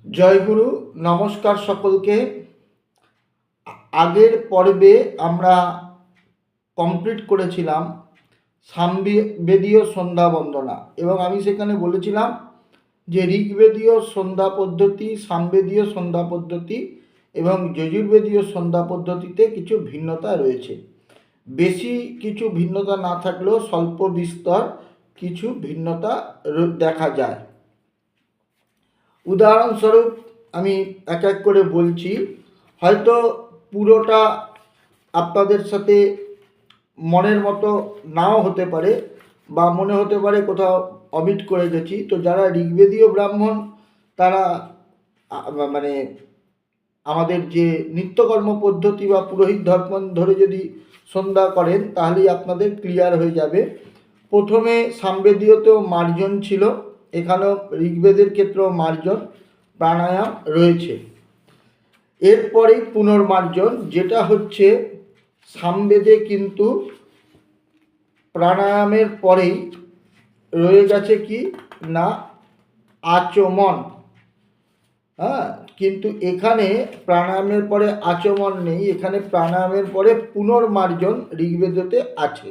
জয়গুরু, নমস্কার সকলকে। আগের পর্বে আমরা কমপ্লিট করেছিলাম সামবেদীয় সন্ধ্যা বন্দনা, এবং আমি সেখানে বলেছিলাম যে ঋগ্বেদীয় সন্ধ্যা পদ্ধতি, সামবেদীয় সন্ধ্যা পদ্ধতি এবং যজুর্বেদীয় সন্ধ্যা পদ্ধতিতে কিছু ভিন্নতা রয়েছে। বেশি কিছু ভিন্নতা না থাকলেও স্বল্প বিস্তর কিছু ভিন্নতা দেখা যায়। উদাহরণস্বরূপ আমি এক এক করে বলছি, হয়তো পুরোটা আপনাদের সাথে মনের মতো নাও হতে পারে, বা মনে হতে পারে কোথাও অমিট করে গেছি। তো যারা ঋগ্বেদীয় ব্রাহ্মণ, তারা মানে আমাদের যে নিত্যকর্ম পদ্ধতি বা পুরোহিত ধর্ম ধরে যদি সন্ধ্যা করেন, তাহলেই আপনাদের ক্লিয়ার হয়ে যাবে। প্রথমে সামবেদীয়তেও মার্জন ছিল, এখানেও ঋগ্বেদের ক্ষেত্রেও মার্জন প্রাণায়াম রয়েছে। এরপরেই পুনর্মার্জন, যেটা হচ্ছে সামবেদে কিন্তু প্রাণায়ামের পরেই রয়ে গেছে কি না আচমন। কিন্তু এখানে প্রাণায়ামের পরে আচমন নেই, এখানে প্রাণায়ামের পরে পুনর্মার্জন ঋগ্বেদতে আছে।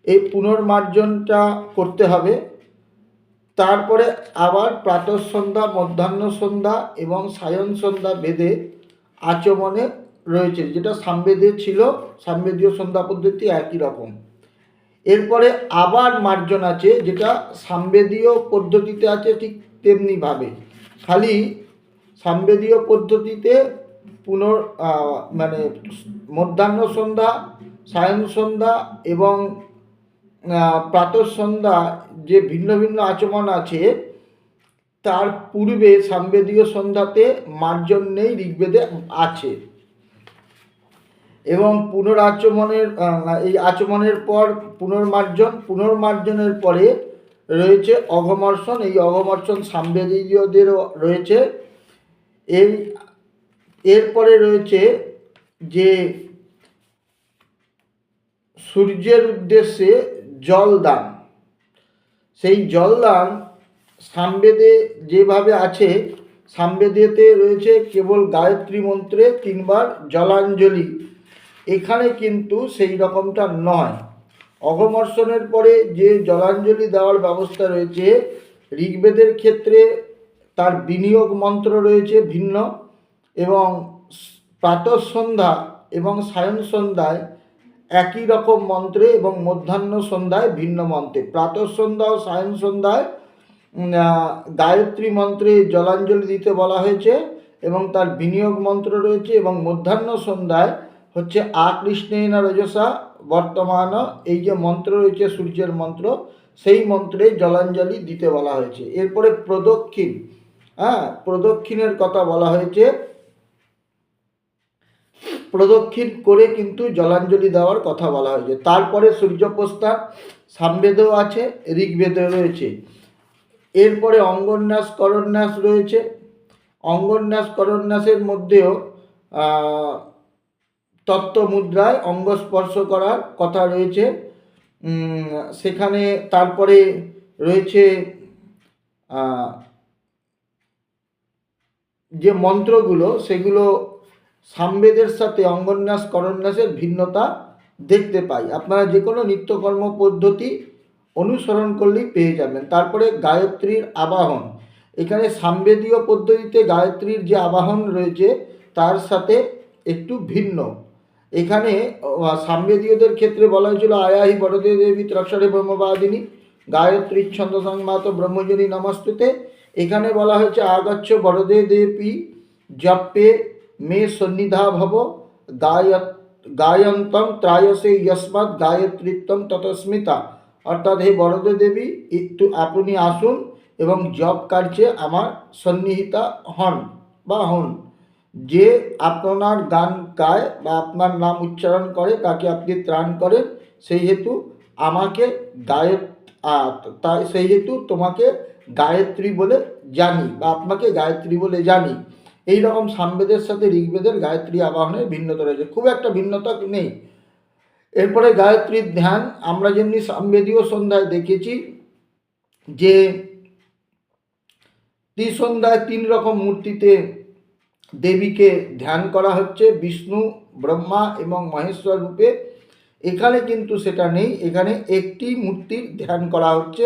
এই পুনর্মার্জনটা করতে হবে। তারপরে আবার প্রাতঃসন্ধ্যা, মধ্যাহ্ন সন্ধ্যা এবং সায়ন সন্ধ্যা বেদে আচমনে রয়েছে, যেটা সামবেদে ছিল। সামবেদীয় সন্ধ্যা পদ্ধতি একই রকম। এরপরে আবার মার্জন আছে, যেটা সামবেদীয় পদ্ধতিতে আছে ঠিক তেমনিভাবে, খালি সামবেদীয় পদ্ধতিতে মানে মধ্যাহ্ন সন্ধ্যা, সায়ন সন্ধ্যা এবং প্রাতঃসন্ধ্যা যে ভিন্ন ভিন্ন আচমন আছে, তার পূর্বে সামবেদীয় সন্ধ্যাতে মার্জন নেই, ঋগ্বেদে আছে। এবং পুনরাচমনের এই আচমনের পর পুনর্মার্জনের পরে রয়েছে অঘমর্ষণ। এই অঘমর্ষণ সামবেদীয়দেরও রয়েছে। এরপরে রয়েছে যে সূর্যের উদ্দেশ্যে জলদান। সেই জলদান সামবেদে যেভাবে আছে, সামবেদেতে রয়েছে কেবল গায়ত্রী মন্ত্রে 3 বার জলাঞ্জলি। এখানে কিন্তু সেই রকমটা নয়। অঘমর্ষণের পরে যে জলাঞ্জলি দেওয়ার ব্যবস্থা রয়েছে, ঋগ্বেদের ক্ষেত্রে তার বিনিয়োগ মন্ত্র রয়েছে ভিন্ন, এবং প্রাতঃসন্ধ্যা এবং সায়ন সন্ধ্যায় একই রকম মন্ত্রে, এবং মধ্যাহ্ন সন্ধ্যায় ভিন্ন মন্ত্রে। প্রাতঃসন্ধ্যা ও সায়ন সন্ধ্যায় গায়ত্রী মন্ত্রে জলাঞ্জলি দিতে বলা হয়েছে এবং তার বিনিয়োগ মন্ত্র রয়েছে, এবং মধ্যাহ্ন সন্ধ্যায় হচ্ছে আকৃষ্ণেন রজসা বর্তমান, এই যে মন্ত্র রয়েছে সূর্যের মন্ত্র, সেই মন্ত্রে জলাঞ্জলি দিতে বলা হয়েছে। এরপরে প্রদক্ষিণ, প্রদক্ষিণের কথা বলা হয়েছে। প্রদক্ষিণ করে কিন্তু জলাঞ্জলি দেওয়ার কথা বলা হয়েছে। তারপরে সূর্যপ্রস্থান সামবেদেও আছে, ঋগ্বেদেও রয়েছে। এরপরে অঙ্গন্যাস, করন্যাস রয়েছে। অঙ্গন্যাস করন্যাসের মধ্যেও তত্ত্ব মুদ্রায় অঙ্গ স্পর্শ করার কথা রয়েছে সেখানে। তারপরে রয়েছে যে মন্ত্রগুলো, সেগুলো সামবেদের সাথে অঙ্গন্যাস করন্যাসের ভিন্নতা দেখতে পাই। আপনারা যে কোনো নিত্যকর্ম পদ্ধতি অনুসরণ করলেই পেয়ে যাবেন। তারপরে গায়ত্রীর আবাহন, এখানে সামবেদীয় পদ্ধতিতে গায়ত্রীর যে আবাহন রয়েছে তার সাথে একটু ভিন্ন। এখানে সামবেদীয়দের ক্ষেত্রে বলা হয়েছিল আয়াহি বরদে দেবী ত্রক্ষরে ব্রহ্মবাদিনী গায়ত্রী ছন্দ সংমাত ব্রহ্মজনী নমস্তুতে। এখানে বলা হয়েছে আগচ্ছ বরদে দেবী জপে মে সন্নিধা ভব গায়ন্তম ত্রায়সে যস্মাৎ গায়ত্রীত্বম ততস্মিতা। অর্থাৎ হে বরদে দেবী, একটু আপনি আসুন এবং জপ কার্যে আমার সন্নিহিতা হন বা হন। যে আপনার গান গায় বা আপনার নাম উচ্চারণ করে তাকে আপনি ত্রাণ করেন, সেই হেতু আমাকে সেই হেতু তোমাকে গায়ত্রী বলে জানি বা আপনাকে গায়ত্রী বলে জানি। এই রকম সামবেদের সাথে ঋগ্বেদের গায়ত্রী আবাহনের ভিন্নতা রয়েছে, খুব একটা ভিন্নতা নেই। এরপরে গায়ত্রীর ধ্যান, আমরা যেমনি সামবেদীয় সন্ধ্যায় দেখেছি যে ত্রিসন্ধ্যায় 3 রকম মূর্তিতে দেবীকে ধ্যান করা হচ্ছে, বিষ্ণু, ব্রহ্মা এবং মহেশ্বর রূপে। এখানে কিন্তু সেটা নেই, এখানে একটি মূর্তির ধ্যান করা হচ্ছে।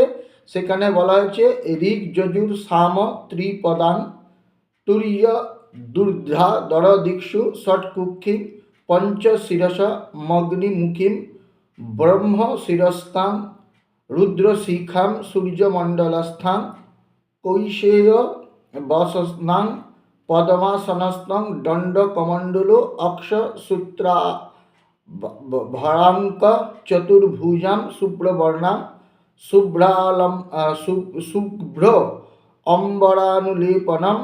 সেখানে বলা হয়েছে ঋগ যজুর সাম ত্রিপদান তুর্য দুর্ধা দর দিক্ষু ষটকুক্ষিম পঞ্চশিরস মগ্নিমুখীম ব্রহ্ম শিরস্তাং রুদ্রশিখাম সূর্যমণ্ডলস্থাং কৈশেয় বসস্নাং পদ্মাসনস্তং দণ্ডকমণ্ডল অক্ষসূত্রা ভরাঙ্ক চতুর্ভুজাম শুভ্রবর্ণাম শুভ্রালম শুভ্র অম্বরানুলেপনম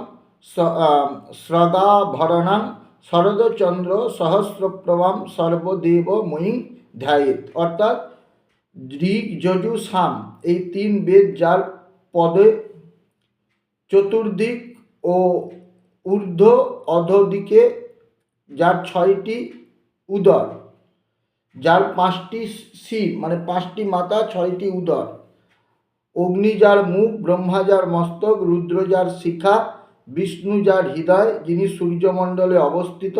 স্রগাভরণাং শরদচন্দ্র সহস্রপ্রভাম সর্বদেবময়ীং ধ্যায়েত। অর্থাৎ ঋগ যজু সাম এই 3 বেদ যার পদে চতুর্দিক ও ঊর্ধ্ব অধোদিকে, যার 6টি উদর, যার 5টি শির মানে 5টি মাথা, 6টি উদর, অগ্নি যার মুখ, ব্রহ্মা যার মস্তক, রুদ্র যার শিখা, বিষ্ণু যার হৃদয়, যিনি সূর্যমণ্ডলে অবস্থিত,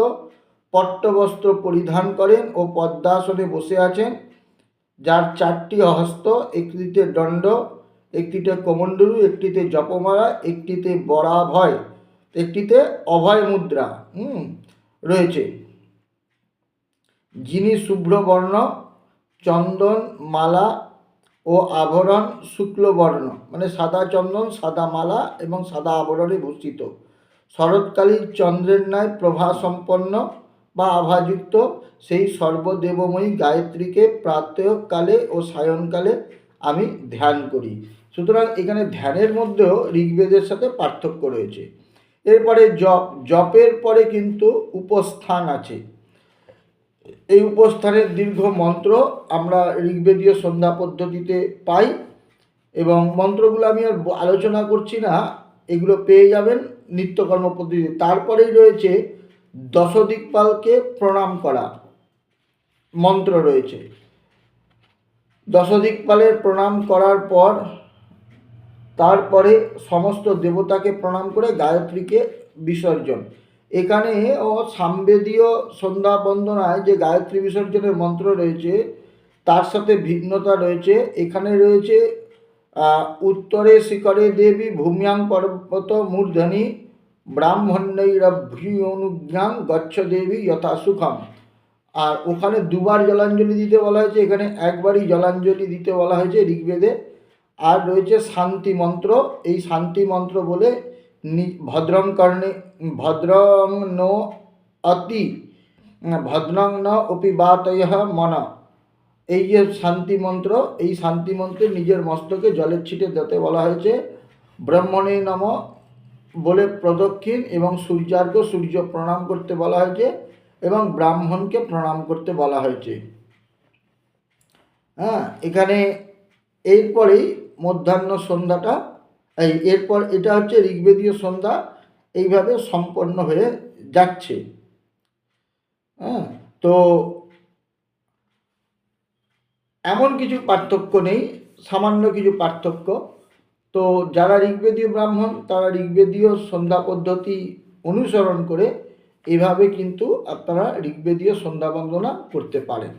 পট্টবস্ত্র পরিধান করেন ও পদ্মাসনে বসে আছেন, যার 4টি হস্ত, একটিতে দণ্ড, একটিতে কমণ্ডলু, একটিতে জপমালা, একটিতে বরাভয়, একটিতে অভয় মুদ্রা রয়েছে, যিনি শুভ্রবর্ণ, চন্দন মালা ও আভরণ শুক্লবর্ণ মানে সাদা চন্দন, সাদা মালা এবং সাদা আভরণে ভূষিত, শরৎকালীন চন্দ্রের ন্যায় প্রভাসম্পন্ন বা আভাযুক্ত সেই সর্বদেবময়ী গায়ত্রীকে প্রাতঃকালে ও সায়ংকালে আমি ধ্যান করি। সুতরাং এখানে ধ্যানের মধ্যেও ঋগ্বেদের সাথে পার্থক্য রয়েছে। এরপরে জপের পরে কিন্তু উপস্থান আছে। এই উপস্থানের দীর্ঘ মন্ত্র আমরা ঋগ্বেদীয় সন্ধ্যা পদ্ধতিতে পাই এবং মন্ত্রগুলো আমি আর আলোচনা করছি না, এগুলো পেয়ে যাবেন নিত্যকর্ম পদ্ধতিতে। তারপরেই রয়েছে দশদিকপালকে প্রণাম করা মন্ত্র রয়েছে। দশদিকপালের প্রণাম করার পর তারপরে সমস্ত দেবতাকে প্রণাম করে গায়ত্রীকে বিসর্জন। এখানে সামবেদীয় সন্ধ্যা বন্দনায় যে গায়ত্রী বিসর্জনের মন্ত্র রয়েছে তার সাথে ভিন্নতা রয়েছে। এখানে রয়েছে উত্তরে শিখরে দেবী ভূম্যাং পর্বত মূর্ধনি ব্রাহ্মণ্যৈরভ্যনুজ্ঞাং গচ্ছ দেবী যথা সুখম। আর ওখানে 2 বার জলাঞ্জলি দিতে বলা হয়েছে, এখানে একবারই জলাঞ্জলি দিতে বলা হয়েছে ঋগ্বেদে। আর রয়েছে শান্তি মন্ত্র। এই শান্তি মন্ত্র বলে ভদ্রং কর্ণে ভদ্রং নো অতি ভদ্রং ন অপি বাতয় মন, এই যে শান্তি মন্ত্র, এই শান্তি মন্ত্রে নিজের মস্তকে জলের ছিটে দিতে বলা হয়েছে। ব্রহ্মণে নম বলে প্রদক্ষিণ এবং সূর্যার্ঘ সূর্য প্রণাম করতে বলা হয়েছে এবং ব্রাহ্মণকে প্রণাম করতে বলা হয়েছে। এখানে এরপরেই মধ্যাহ্ন সন্ধ্যাটা এরপর এটা হচ্ছে ঋগ্বেদীয় সন্ধ্যা এইভাবে সম্পন্ন হয়ে যাচ্ছে। তো এমন কিছু পার্থক্য নেই, সামান্য কিছু পার্থক্য। তো যারা ঋগ্বেদীয় ব্রাহ্মণ তারা ঋগ্বেদীয় সন্ধ্যা পদ্ধতি অনুসরণ করে এভাবে কিন্তু আপনারা ঋগ্বেদীয় সন্ধ্যা বন্দনা করতে পারেন।